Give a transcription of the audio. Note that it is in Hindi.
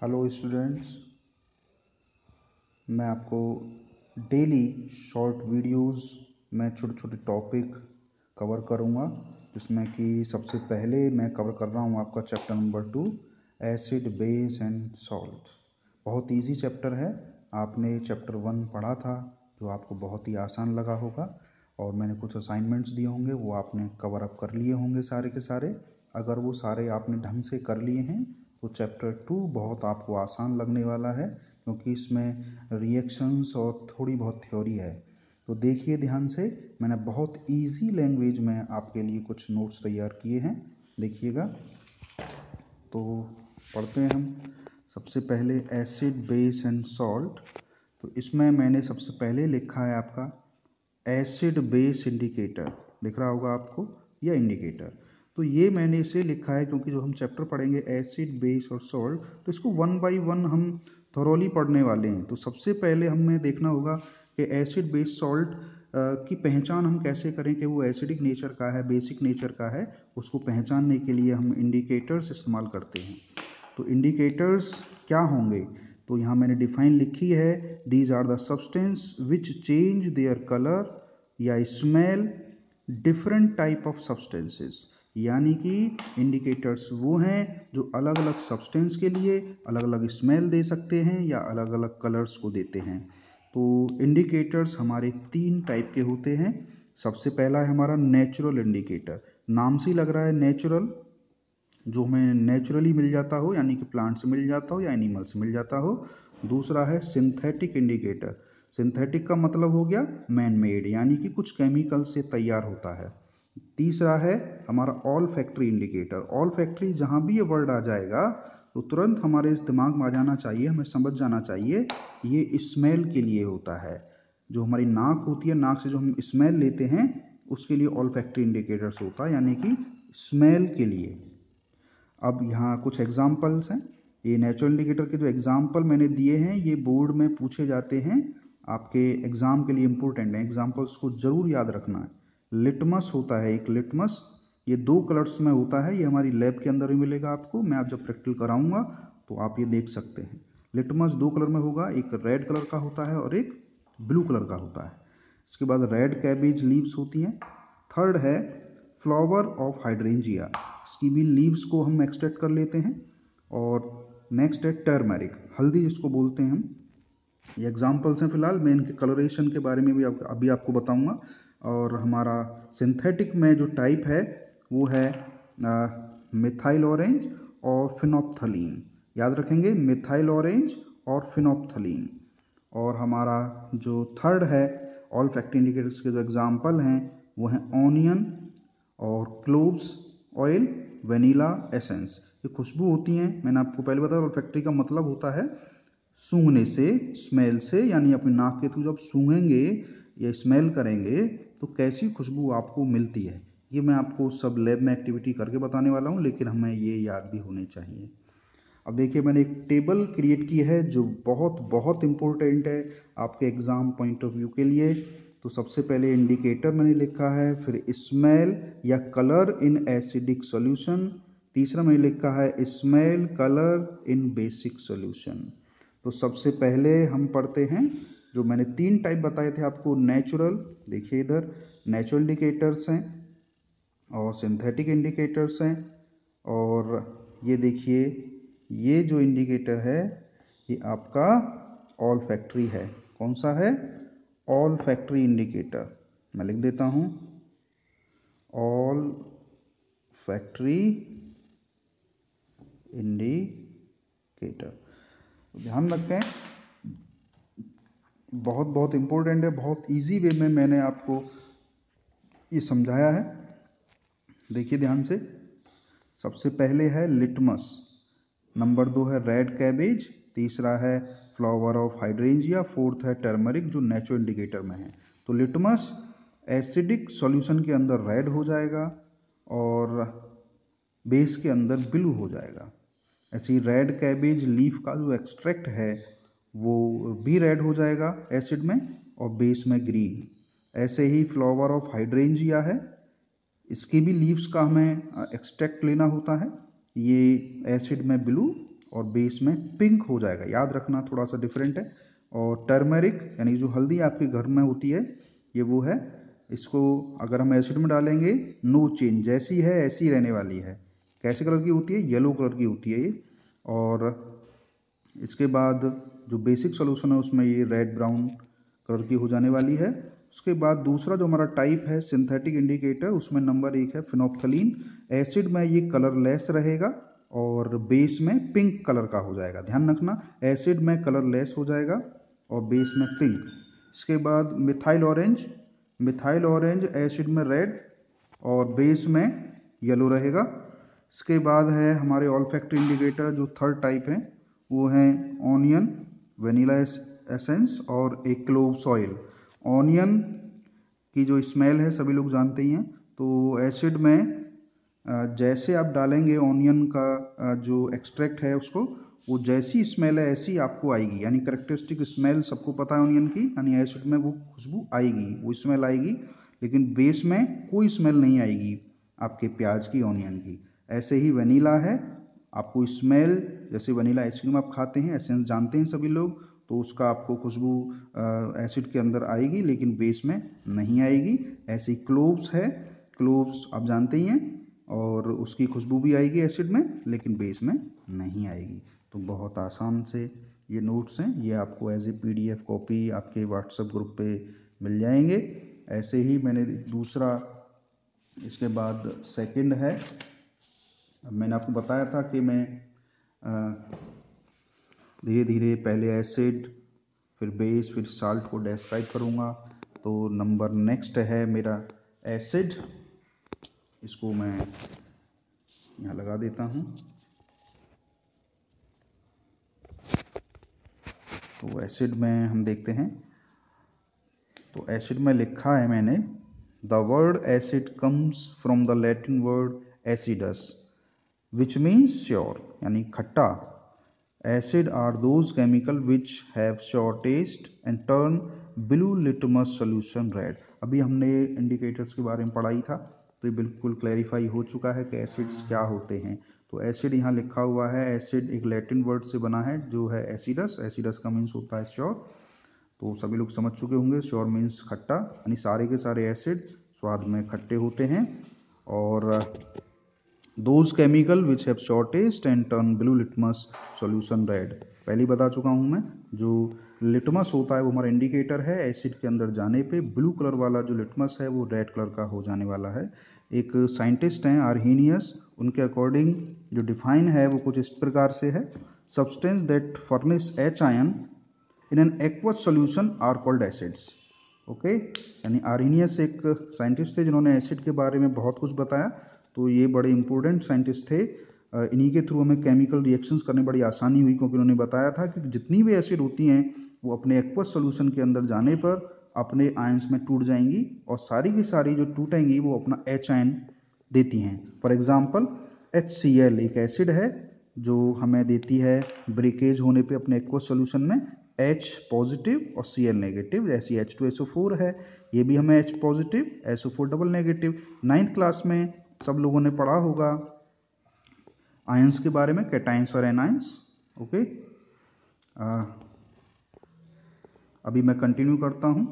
हेलो स्टूडेंट्स, मैं आपको डेली शॉर्ट वीडियोस में छोटे छोटे टॉपिक कवर करूंगा, जिसमें कि सबसे पहले मैं कवर कर रहा हूं आपका chapter number 2, acid base and salt. बहुत इजी चैप्टर है। आपने चैप्टर 1 पढ़ा था जो आपको बहुत ही आसान लगा होगा, और मैंने कुछ असाइनमेंट्स दिए होंगे वो आपने कवर अप कर लिए होंगे सारे के सारे। अगर वो सारे आपने ढंग से कर लिए हैं तो चैप्टर 2 बहुत आपको आसान लगने वाला है, क्योंकि इसमें रिएक्शंस और थोड़ी बहुत थ्योरी है। तो देखिए ध्यान से, मैंने बहुत इजी लैंग्वेज में आपके लिए कुछ नोट्स तैयार किए हैं, देखिएगा। तो पढ़ते हैं हम। सबसे पहले एसिड बेस एंड सॉल्ट। तो इसमें मैंने सबसे पहले लिखा है आपका एसिड बेस इंडिकेटर, दिख रहा होगा आपको, यह इंडिकेटर। तो ये मैंने इसे लिखा है क्योंकि जो हम चैप्टर पढ़ेंगे एसिड बेस और सॉल्ट, तो इसको 1 बाय 1 हम थॉरोली पढ़ने वाले हैं। तो सबसे पहले हमें देखना होगा कि एसिड बेस सॉल्ट की पहचान हम कैसे करें कि वो एसिडिक नेचर का है, बेसिक नेचर का है। उसको पहचानने के लिए हम इंडिकेटर्स इस्तेमाल करते हैं। तो इंडिकेटर्स क्या होंगे, तो यहाँ मैंने डिफाइन लिखी है, these are the substance which change their colour या smell different type of substances. यानी कि इंडिकेटर्स वो हैं जो अलग अलग सब्सटेंस के लिए अलग अलग स्मेल दे सकते हैं या अलग अलग कलर्स को देते हैं। तो इंडिकेटर्स हमारे 3 टाइप के होते हैं। सबसे पहला है हमारा नेचुरल इंडिकेटर, नाम से ही लग रहा है नेचुरल, जो हमें नेचुरली मिल जाता हो, यानी कि प्लांट से मिल जाता हो या एनिमल से मिल जाता हो। दूसरा है सिंथेटिक इंडिकेटर। सिंथेटिक का मतलब हो गया मैन मेड, यानी कि कुछ केमिकल से तैयार होता है। तीसरा है हमारा all factory indicator. All factory जहाँ भी ये वर्ड आ जाएगा तो तुरंत हमारे इस दिमाग में आ जाना चाहिए, हमें समझ जाना चाहिए ये स्मेल के लिए होता है। जो हमारी नाक होती है, नाक से जो हम स्मेल लेते हैं उसके लिए ऑल फैक्ट्री इंडिकेटर्स होता है, यानी कि स्मेल के लिए। अब यहाँ कुछ एग्जाम्पल्स हैं। ये नेचुरल इंडिकेटर के जो एग्जाम्पल मैंने दिए हैं ये बोर्ड में पूछे जाते हैं, आपके एग्जाम के लिए इम्पोर्टेंट है, एग्जाम्पल्स को जरूर याद रखना है। लिटमस होता है एक, लिटमस ये 2 कलर्स में होता है, ये हमारी लैब के अंदर भी मिलेगा आपको, मैं आप जब प्रैक्टिकल कराऊंगा तो आप ये देख सकते हैं। लिटमस 2 कलर में होगा, एक रेड कलर का होता है और एक ब्लू कलर का होता है। इसके बाद रेड कैबेज लीव्स होती हैं। थर्ड है फ्लावर ऑफ हाइड्रेंजिया, इसकी भी लीव्स को हम एक्सट्रैक्ट कर लेते हैं। और नेक्स्ट है टर्मरिक, हल्दी जिसको बोलते हैं हम। ये एग्जाम्पल्स हैं फिलहाल, मैं इनके कलरेशन के बारे में भी अभी आपको बताऊंगा। और हमारा सिंथेटिक में जो टाइप है वो है मिथाइल ऑरेंज और फिनोप्थलीन, याद रखेंगे, मिथाइल ऑरेंज और फिनोप्थलीन। और हमारा जो थर्ड है ऑल फैक्ट्री इंडिकेटर्स के जो एग्जाम्पल हैं वो हैं ऑनियन और क्लोव्स ऑयल, वेनिला एसेंस। ये खुशबू होती हैं, मैंने आपको पहले बताया। ऑल्फैक्टरी का मतलब होता है सूंघने से, स्मेल से, यानी अपनी नाक के थ्रू जब सूंघेंगे या स्मेल करेंगे तो कैसी खुशबू आपको मिलती है। ये मैं आपको सब लैब में एक्टिविटी करके बताने वाला हूँ, लेकिन हमें ये याद भी होने चाहिए। अब देखिए मैंने एक टेबल क्रिएट की है जो बहुत बहुत इम्पोर्टेंट है आपके एग्ज़ाम पॉइंट ऑफ व्यू के लिए। तो सबसे पहले इंडिकेटर मैंने लिखा है, फिर स्मेल या कलर इन एसिडिक सॉल्यूशन। तीसरा मैंने लिखा है स्मेल कलर इन बेसिक सॉल्यूशन। तो सबसे पहले हम पढ़ते हैं, जो मैंने 3 टाइप बताए थे आपको, नेचुरल, देखिए इधर नेचुरल इंडिकेटर्स हैं और सिंथेटिक इंडिकेटर्स हैं, और ये देखिए ये जो इंडिकेटर है ये आपका ऑल फैक्ट्री है। कौन सा है? All factory indicator. मैं लिख देता हूँ ऑल फैक्ट्री इंडिकेटर। ध्यान रखें, बहुत बहुत इम्पोर्टेंट है, बहुत इजी वे में मैंने आपको ये समझाया है। देखिए ध्यान से, सबसे पहले है लिटमस, नंबर 2 है रेड कैबेज, तीसरा है फ्लावर ऑफ हाइड्रेंजिया, फोर्थ है टर्मरिक जो नेचुरल इंडिकेटर में है। तो लिटमस एसिडिक सॉल्यूशन के अंदर रेड हो जाएगा और बेस के अंदर ब्लू हो जाएगा। ऐसे ही रेड कैबेज लीफ का जो एक्सट्रैक्ट है वो भी रेड हो जाएगा एसिड में और बेस में ग्रीन। ऐसे ही फ्लावर ऑफ हाइड्रेंजिया है, इसकी भी लीव्स का हमें एक्सट्रैक्ट लेना होता है, ये एसिड में ब्लू और बेस में पिंक हो जाएगा। याद रखना थोड़ा सा डिफरेंट है। और टर्मरिक यानी जो हल्दी आपके घर में होती है ये वो है, इसको अगर हम एसिड में डालेंगे नो चेंज, जैसी है ऐसी रहने वाली है। कैसे कलर की होती है? येलो कलर की होती है ये। और इसके बाद जो बेसिक सोल्यूशन है उसमें ये रेड ब्राउन कलर की हो जाने वाली है। उसके बाद दूसरा जो हमारा टाइप है सिंथेटिक इंडिकेटर, उसमें नंबर 1 है फिनोप्थलीन। एसिड में ये कलरलेस रहेगा और बेस में पिंक कलर का हो जाएगा। ध्यान रखना, एसिड में कलरलेस हो जाएगा और बेस में पिंक। इसके बाद methyl orange. Methyl orange acid में रेड और बेस में येलो रहेगा। इसके बाद है हमारे ऑल्फैक्टरी इंडिकेटर, जो थर्ड टाइप है वो है ऑनियन, वेनिला एसेंस और एक क्लोव्स ऑयल। ऑनियन की जो स्मेल है सभी लोग जानते ही हैं, तो एसिड में जैसे आप डालेंगे ऑनियन का जो एक्सट्रैक्ट है उसको, वो जैसी स्मेल है ऐसी आपको आएगी। यानी करेक्टरिस्टिक स्मेल सबको पता है ऑनियन की, यानी एसिड में वो खुशबू आएगी, वो स्मेल आएगी। लेकिन बेस में कोई स्मेल नहीं आएगी आपके प्याज की, ऑनियन की। ऐसे ही वनीला है, आपको स्मेल, जैसे वनीला आइसक्रीम आप खाते हैं, एसेंस जानते हैं सभी लोग, तो उसका आपको खुशबू एसिड के अंदर आएगी लेकिन बेस में नहीं आएगी। ऐसे ही क्लोव्स है, क्लोव्स आप जानते ही हैं, और उसकी खुशबू भी आएगी एसिड में लेकिन बेस में नहीं आएगी। तो बहुत आसान से ये नोट्स हैं, ये आपको एज ए PDF कॉपी आपके व्हाट्सएप ग्रुप पे मिल जाएंगे। ऐसे ही मैंने दूसरा, इसके बाद सेकंड है, अब मैंने आपको बताया था कि मैं धीरे धीरे पहले एसिड फिर बेस फिर साल्ट को डिस्क्राइब करूँगा। तो नंबर नेक्स्ट है मेरा एसिड, इसको मैं यहाँ लगा देता हूँ। तो एसिड में हम देखते हैं, तो एसिड में लिखा है मैंने, the word acid comes from the Latin word acidus which means sour, यानी खट्टा। Acid are those chemical which have sour taste and turn blue litmus solution red. अभी हमने इंडिकेटर्स के बारे में पढ़ा ही था, तो ये बिल्कुल क्लैरिफाई हो चुका है कि एसिड्स क्या होते हैं। तो एसिड यहाँ लिखा हुआ है, एसिड एक लैटिन वर्ड से बना है जो है एसिडस। एसिडस का मीन्स होता है श्योर, तो सभी लोग समझ चुके होंगे। श्योर मीन्स खट्टा, यानी सारे के सारे एसिड स्वाद में खट्टे होते हैं। और those chemical which have sour taste and turn blue litmus solution red, पहले बता चुका हूँ मैं। जो लिटमस होता है वो हमारा इंडिकेटर है, एसिड के अंदर जाने पे ब्लू कलर वाला जो लिटमस है वो रेड कलर का हो जाने वाला है। एक साइंटिस्ट हैं आर्हेनियस, उनके अकॉर्डिंग जो डिफाइन है वो कुछ इस प्रकार से है, substance that furnish H ion in an aqueous solution are called acids. Okay, यानी आर्हेनियस एक साइंटिस्ट थे जिन्होंने एसिड के बारे में बहुत कुछ बताया। तो ये बड़े इंपॉर्टेंट साइंटिस्ट थे, इन्हीं के थ्रू हमें केमिकल रिएक्शंस करने बड़ी आसानी हुई, क्योंकि उन्होंने बताया था कि जितनी भी एसिड होती हैं वो अपने एक्वस सोल्यूशन के अंदर जाने पर अपने आयंस में टूट जाएंगी, और सारी की सारी जो टूटेंगी वो अपना H आयन देती हैं। फॉर एग्जाम्पल HCl एक एसिड है जो हमें देती है ब्रेकेज होने पे अपने एक्वस सोल्यूशन में H पॉजिटिव और Cl नेगेटिव। जैसी H2SO4 है, ये भी हमें H positive SO4 double negative. 9th class में सब लोगों ने पढ़ा होगा आयंस के बारे में, कैटाइंस और एनाइंस। ओके, अभी मैं कंटिन्यू करता हूँ।